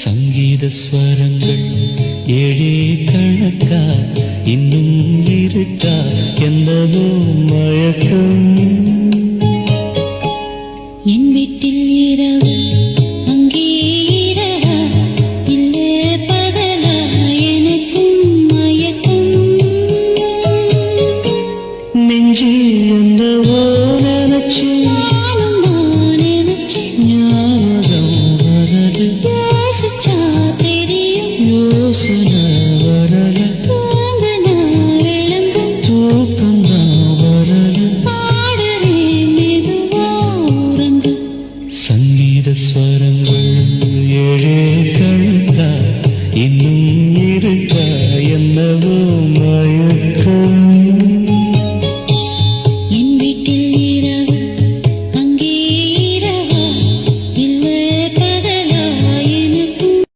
சங்கீத ஸ்வரங்கள் ஏழே கணக்கா இன்னும் இருக்கா என்னவோ மயக்கம் என் வீட்டில் இரவு அங்கே இரவா இல்லே பகலா எனக்கும் மயக்கம் நெஞ்சில் என்னவோ நினைச்சு ஞாபகம் வரது யோசிச்சா தெரியும் யோசனை வரல தூங்கனா விளங்கும் தூக்கம்தான் வரல பாடுறே மெதுவா உறங்கு சங்கீத ஸ்வரங்கள் ஏழே கணக்கா இன்னும்